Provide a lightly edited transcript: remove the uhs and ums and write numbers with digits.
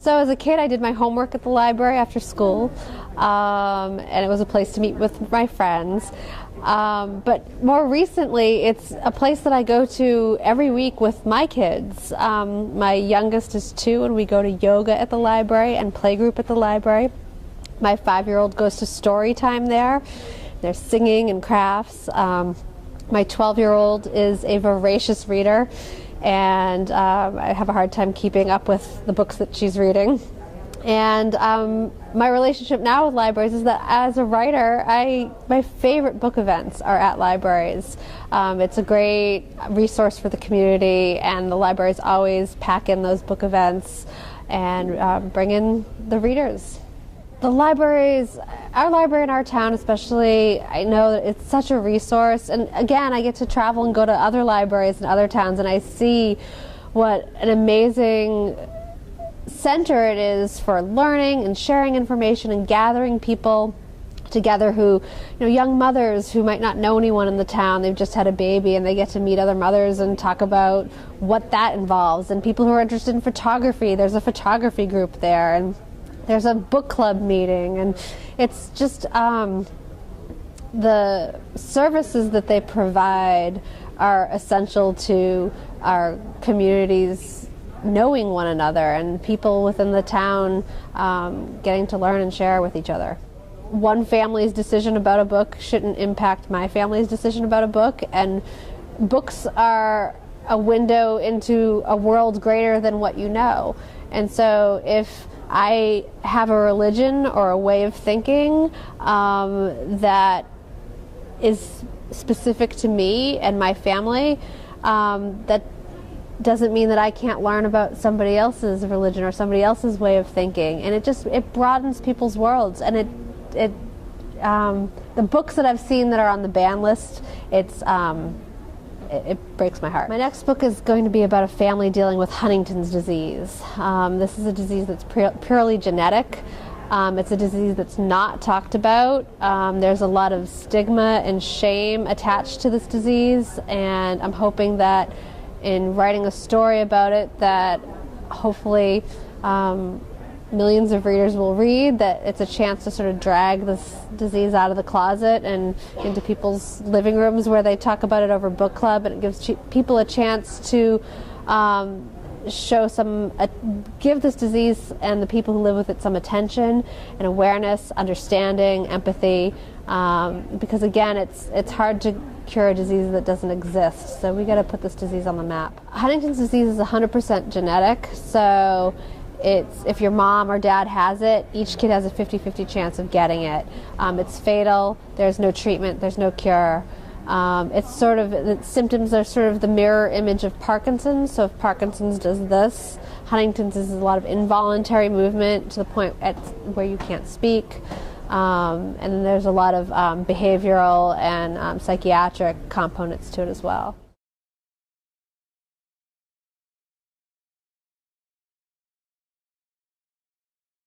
So as a kid, I did my homework at the library after school, and it was a place to meet with my friends. But more recently, it's a place that I go to every week with my kids. My youngest is 2, and we go to yoga at the library and playgroup at the library. My 5-year-old goes to story time there. There's singing and crafts. My 12-year-old is a voracious reader, and I have a hard time keeping up with the books that she's reading. And my relationship now with libraries is that as a writer, my favorite book events are at libraries. It's a great resource for the community, and the libraries always pack in those book events and bring in the readers. The libraries, our library in our town especially, I know that it's such a resource, and again, I get to travel and go to other libraries in other towns, and I see what an amazing center it is for learning and sharing information and gathering people together who, young mothers who might not know anyone in the town, they've just had a baby and they get to meet other mothers and talk about what that involves, and people who are interested in photography, there's a photography group there, and there's a book club meeting, and it's just the services that they provide are essential to our communities knowing one another and people within the town getting to learn and share with each other. One family's decision about a book shouldn't impact my family's decision about a book, and books are a window into a world greater than what you know. And so if I have a religion or a way of thinking that is specific to me and my family, that doesn't mean that I can't learn about somebody else's religion or somebody else's way of thinking, and it broadens people's worlds. And the books that I've seen that are on the ban list, it breaks my heart. My next book is going to be about a family dealing with Huntington's disease. This is a disease that's purely genetic. It's a disease that's not talked about. There's a lot of stigma and shame attached to this disease, and I'm hoping that in writing a story about it that hopefully millions of readers will read, that it's a chance to sort of drag this disease out of the closet and into people's living rooms where they talk about it over book club, and it gives people a chance to give this disease and the people who live with it some attention and awareness, understanding, empathy, because again, it's hard to cure a disease that doesn't exist, so we got to put this disease on the map. Huntington's disease is 100% genetic, so if your mom or dad has it, each kid has a 50-50 chance of getting it. It's fatal, there's no treatment, there's no cure. The symptoms are sort of the mirror image of Parkinson's, so if Parkinson's does this, Huntington's is a lot of involuntary movement to the point where you can't speak. And then there's a lot of behavioral and psychiatric components to it as well.